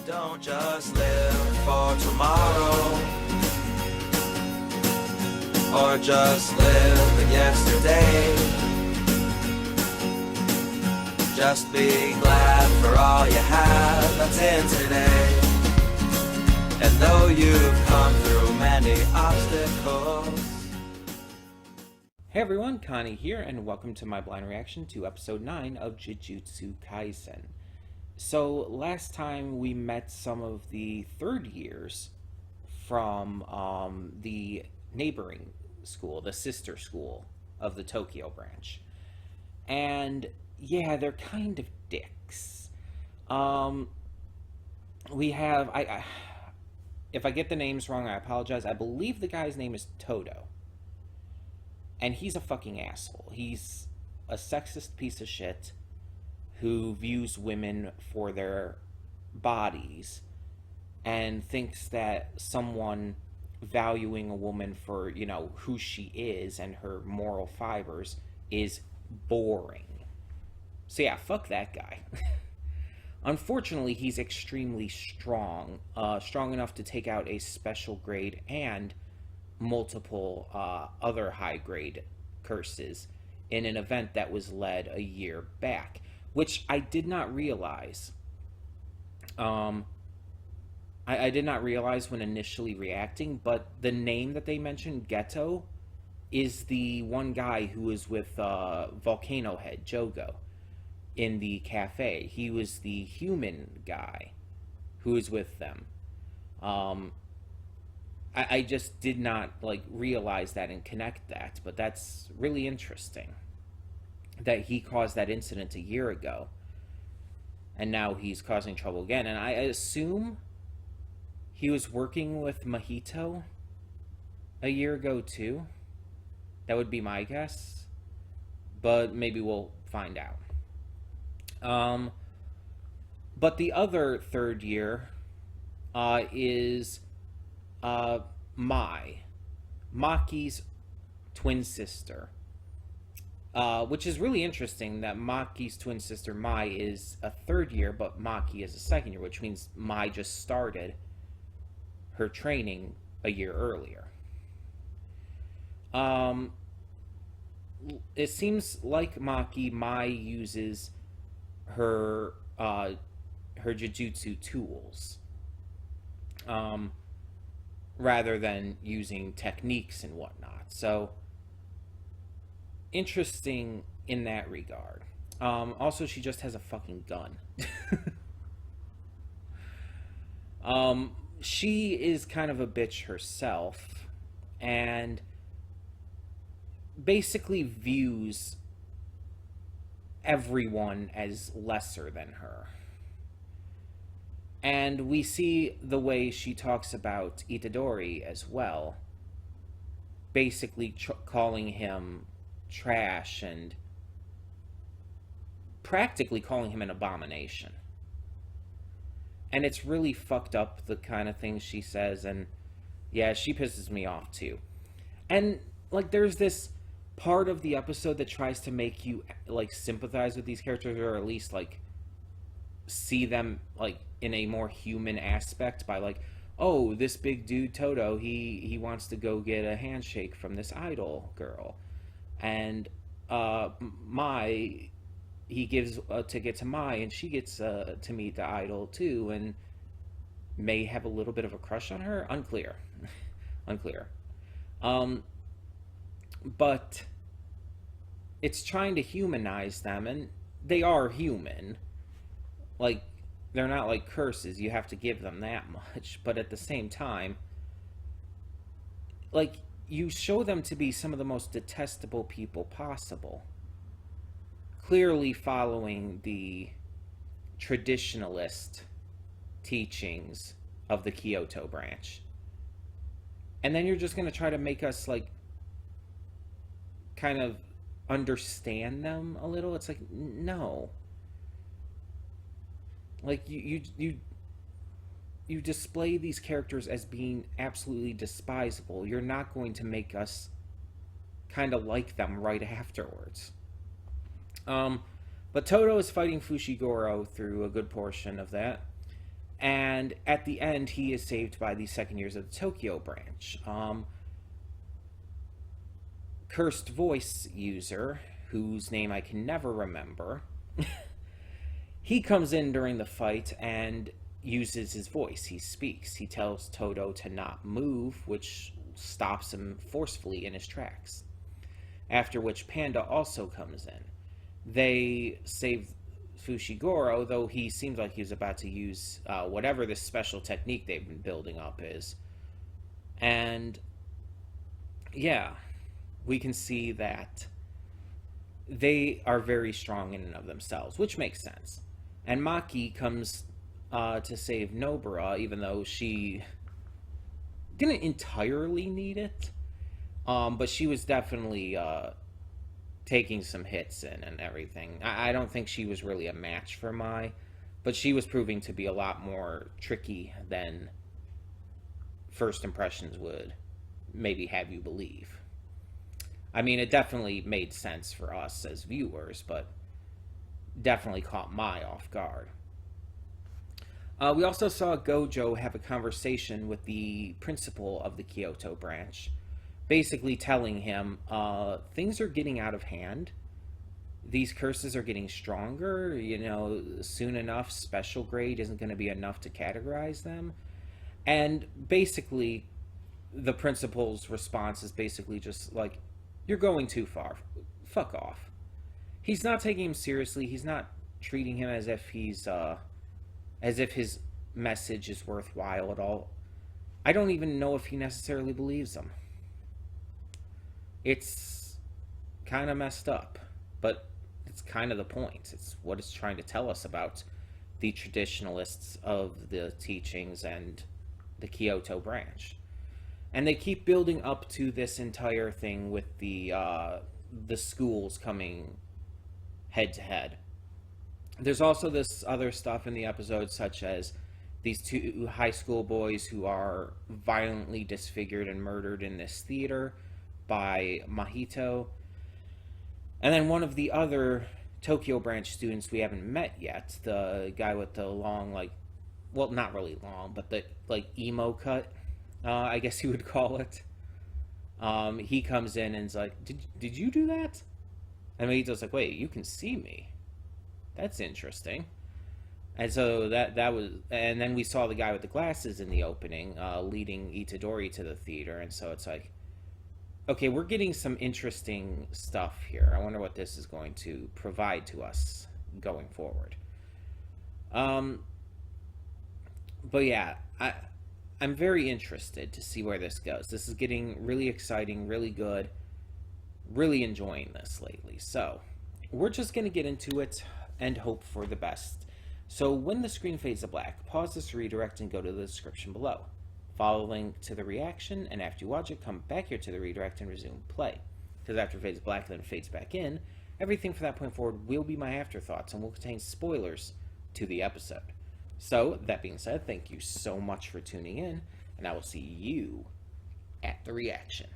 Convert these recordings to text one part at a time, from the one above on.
Don't just live for tomorrow, or just live in yesterday. Just be glad for all you have that's in today. And though you've come through many obstacles. Hey everyone, Connie here, and welcome to my blind reaction to episode 9 of Jujutsu Kaisen. So, last time we met some of the third years from the neighboring school, the sister school of the Tokyo branch. And, yeah, they're kind of dicks. We have, if I get the names wrong, I apologize. I believe the guy's name is Toto. And he's a fucking asshole. He's a sexist piece of shit who views women for their bodies and thinks that someone valuing a woman for, who she is and her moral fibers is boring. So yeah, fuck that guy. Unfortunately, he's extremely strong, strong enough to take out a special grade and multiple other high-grade curses in an event that was led a year back, which I did not realize. I did not realize when initially reacting, but the name that they mentioned, Geto, is the one guy who was with Volcano Head, Jogo, in the cafe. He was the human guy who was with them. I just did not realize that and connect that, but that's really interesting that he caused that incident a year ago and now he's causing trouble again. And I assume he was working with Mahito a year ago too. That would be my guess, but maybe we'll find out. But the other third year is Maki's twin sister, which is really interesting that Maki's twin sister Mai is a third year, but Maki is a second year, which means Mai just started her training a year earlier. It seems like Mai uses her Jujutsu tools, rather than using techniques and whatnot. So, interesting in that regard. Also, she just has a fucking gun. She is kind of a bitch herself, and basically views everyone as lesser than her. And we see the way she talks about Itadori as well, basically calling him trash and practically calling him an abomination. And it's really fucked up, the kind of things she says, and yeah, she pisses me off too. And there's this part of the episode that tries to make you sympathize with these characters, or at least see them in a more human aspect by oh, this big dude Toto, he wants to go get a handshake from this idol girl, and Mai, he gives a ticket to Mai, and she gets to meet the idol too, and may have a little bit of a crush on her. Unclear. But it's trying to humanize them, and they are human. They're not curses, you have to give them that much, but at the same time, you show them to be some of the most detestable people possible, clearly following the traditionalist teachings of the Kyoto branch. And then you're just going to try to make us kind of understand them a little. It's no. You display these characters as being absolutely despisable. You're not going to make us kind of like them right afterwards. But Toto is fighting Fushiguro through a good portion of that. And at the end, he is saved by the second years of the Tokyo branch. Cursed voice user, whose name I can never remember, he comes in during the fight and uses his voice. He speaks. He tells Todo to not move, which stops him forcefully in his tracks. After which Panda also comes in. They save Fushiguro, though he seems like he was about to use whatever this special technique they've been building up is. And yeah, we can see that they are very strong in and of themselves, which makes sense. And Maki comes to save Nobara, even though she didn't entirely need it. But she was definitely taking some hits in and everything. I don't think she was really a match for Mai, but she was proving to be a lot more tricky than first impressions would maybe have you believe. I mean, it definitely made sense for us as viewers, but definitely caught Mai off guard. We also saw Gojo have a conversation with the principal of the Kyoto branch, basically telling him things are getting out of hand. These curses are getting stronger. Soon enough, special grade isn't going to be enough to categorize them. And basically, the principal's response is basically just like, you're going too far. Fuck off. He's not taking him seriously. He's not treating him as if his message is worthwhile at all. I don't even know if he necessarily believes him. It's kind of messed up, but it's kind of the point. It's what it's trying to tell us about the traditionalists of the teachings and the Kyoto branch. And they keep building up to this entire thing with the schools coming head to head. There's also this other stuff in the episode, such as these two high school boys who are violently disfigured and murdered in this theater by Mahito. And then one of the other Tokyo branch students we haven't met yet, the guy with the long, not really long, but the emo cut, I guess you would call it. He comes in and is like, did you do that? And Mahito's like, wait, you can see me? That's interesting. And so that was, and then we saw the guy with the glasses in the opening, leading Itadori to the theater, and so it's like, okay, we're getting some interesting stuff here. I wonder what this is going to provide to us going forward. But yeah, I'm very interested to see where this goes. This is getting really exciting, really good. Really enjoying this lately. So, we're just going to get into it and hope for the best. So, when the screen fades to black, pause this redirect and go to the description below. Follow the link to the reaction, and after you watch it, come back here to the redirect and resume play. Because after it fades black, then it fades back in, everything from that point forward will be my afterthoughts and will contain spoilers to the episode. So, that being said, thank you so much for tuning in, and I will see you at the reaction.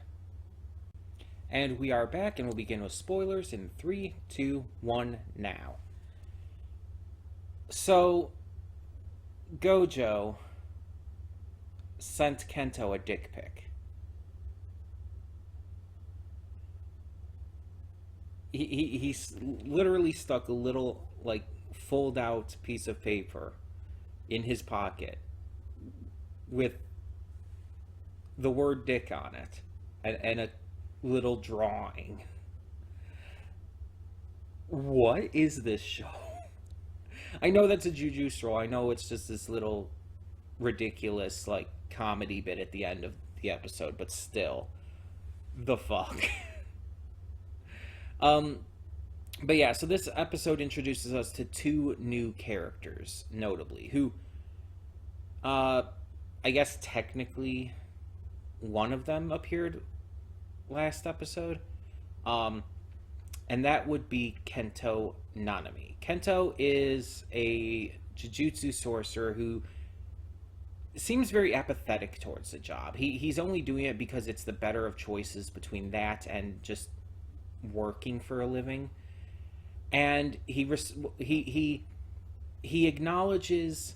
And we are back, and we'll begin with spoilers in 3, 2, 1, now. So, Gojo sent Kento a dick pic. He literally stuck a little, fold-out piece of paper in his pocket with the word dick on it and a little drawing. What is this show? I know that's a Jujutsu. I know it's just this little ridiculous comedy bit at the end of the episode, but still, the fuck. But yeah, so this episode introduces us to two new characters, notably, who I guess technically one of them appeared last episode, and that would be Kento Nanami. Kento is a Jujutsu sorcerer who seems very apathetic towards the job. He's only doing it because it's the better of choices between that and just working for a living. And he acknowledges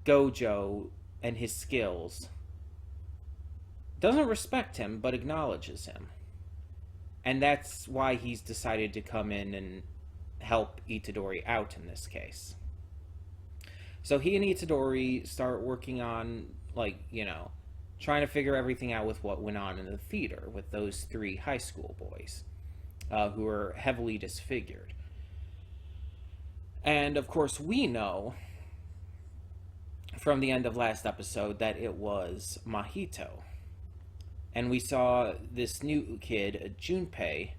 Gojo and his skills, doesn't respect him but acknowledges him. And that's why he's decided to come in and help Itadori out in this case. So he and Itadori start working on, like, trying to figure everything out with what went on in the theater with those 3 high school boys who were heavily disfigured. And of course, we know from the end of last episode that it was Mahito. And we saw this new kid, Junpei,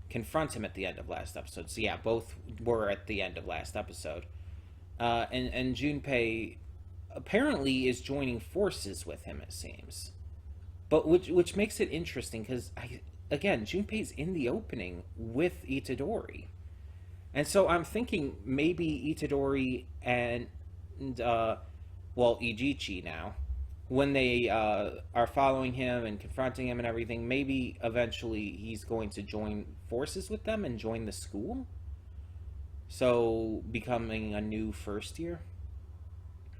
confront him at the end of last episode. So yeah, both were at the end of last episode. And Junpei apparently is joining forces with him, it seems. But which makes it interesting, because, again, Junpei's in the opening with Itadori. And so I'm thinking maybe Itadori and Ijichi now, when they are following him and confronting him and everything, maybe eventually he's going to join forces with them and join the school. So, becoming a new first year?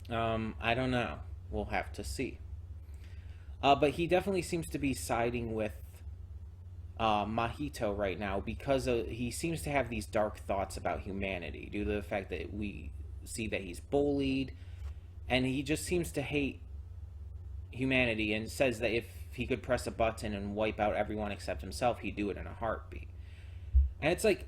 I don't know. We'll have to see. But he definitely seems to be siding with Mahito right now because he seems to have these dark thoughts about humanity due to the fact that we see that he's bullied, and he just seems to hate humanity and says that if he could press a button and wipe out everyone except himself, he'd do it in a heartbeat. And it's like,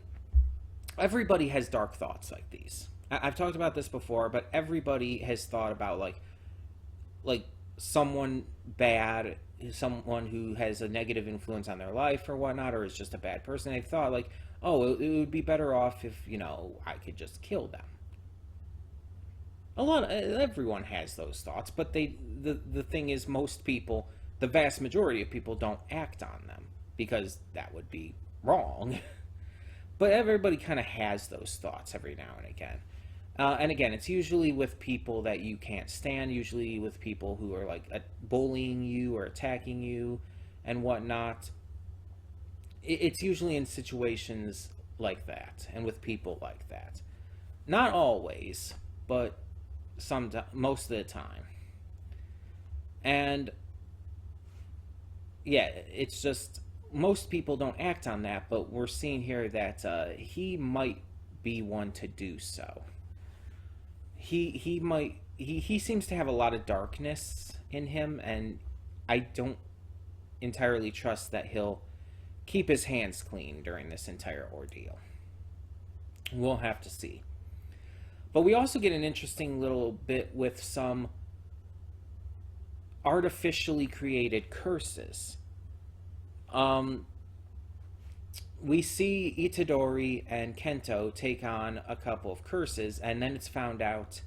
everybody has dark thoughts like these. I've talked about this before, but everybody has thought about like someone bad, someone who has a negative influence on their life or whatnot, or is just a bad person. They've thought like, oh, it would be better off if, I could just kill them. Everyone has those thoughts, but the thing is, most people, the vast majority of people, don't act on them because that would be wrong. But everybody kind of has those thoughts every now and again. And again, it's usually with people that you can't stand, usually with people who are like bullying you or attacking you and whatnot. It's usually in situations like that and with people like that. Not always, but most of the time. And yeah, it's just, most people don't act on that, but we're seeing here that he might be one to do so. He seems to have a lot of darkness in him, and I don't entirely trust that he'll keep his hands clean during this entire ordeal. We'll have to see. But we also get an interesting little bit with some artificially created curses. We see Itadori and Kento take on a couple of curses, and then it's found out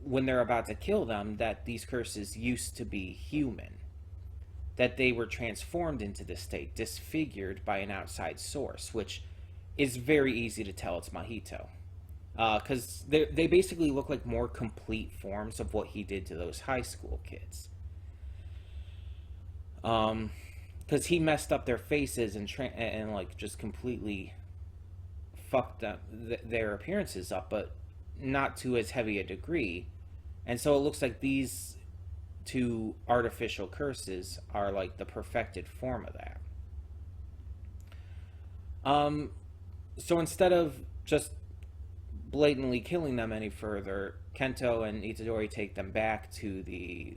when they're about to kill them that these curses used to be human, that they were transformed into this state, disfigured by an outside source, which is very easy to tell it's Mahito. Because they basically look like more complete forms of what he did to those high school kids. Because he messed up their faces and like just completely fucked up their appearances up, but not to as heavy a degree. And so it looks like these 2 artificial curses are like the perfected form of that. So instead of just blatantly killing them any further, Kento and Itadori take them back to the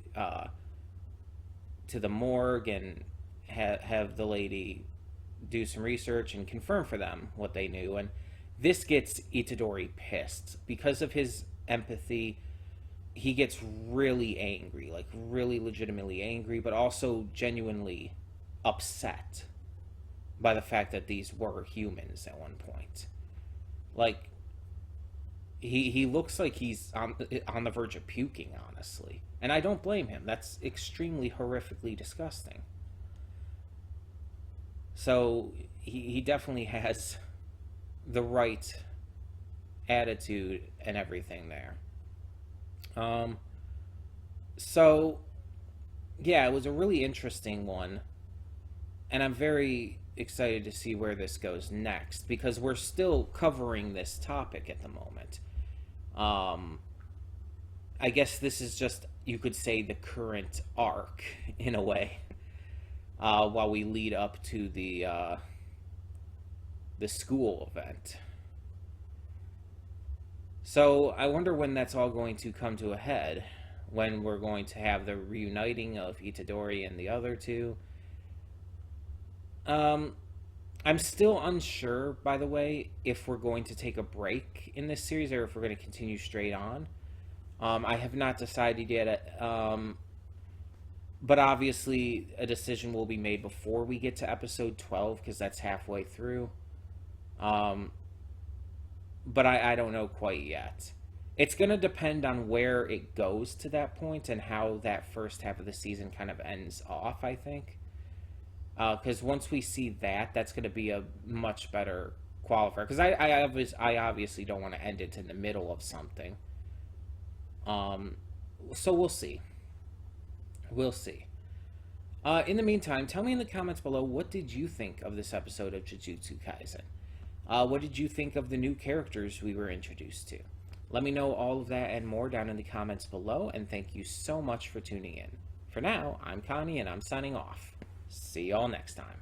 morgue and have the lady do some research and confirm for them what they knew. And this gets Itadori pissed. Because of his empathy, he gets really angry, like really legitimately angry, but also genuinely upset by the fact that these were humans at one point. Like, he looks like he's on the verge of puking, honestly. And I don't blame him. That's extremely horrifically disgusting. So he definitely has the right attitude and everything there. So yeah, it was a really interesting one, and I'm very excited to see where this goes next, because we're still covering this topic at the moment. I guess this is just, you could say, the current arc, in a way, while we lead up to the school event. So I wonder when that's all going to come to a head, when we're going to have the reuniting of Itadori and the other two. I'm still unsure, by the way, if we're going to take a break in this series or if we're going to continue straight on. I have not decided yet, but obviously a decision will be made before we get to episode 12, because that's halfway through. But I don't know quite yet. It's going to depend on where it goes to that point and how that first half of the season kind of ends off, I think. Because once we see that, that's going to be a much better qualifier. Because I obviously don't want to end it in the middle of something. So we'll see. We'll see. In the meantime, tell me in the comments below, what did you think of this episode of Jujutsu Kaisen? What did you think of the new characters we were introduced to? Let me know all of that and more down in the comments below, and thank you so much for tuning in. For now, I'm Connie, and I'm signing off. See y'all next time.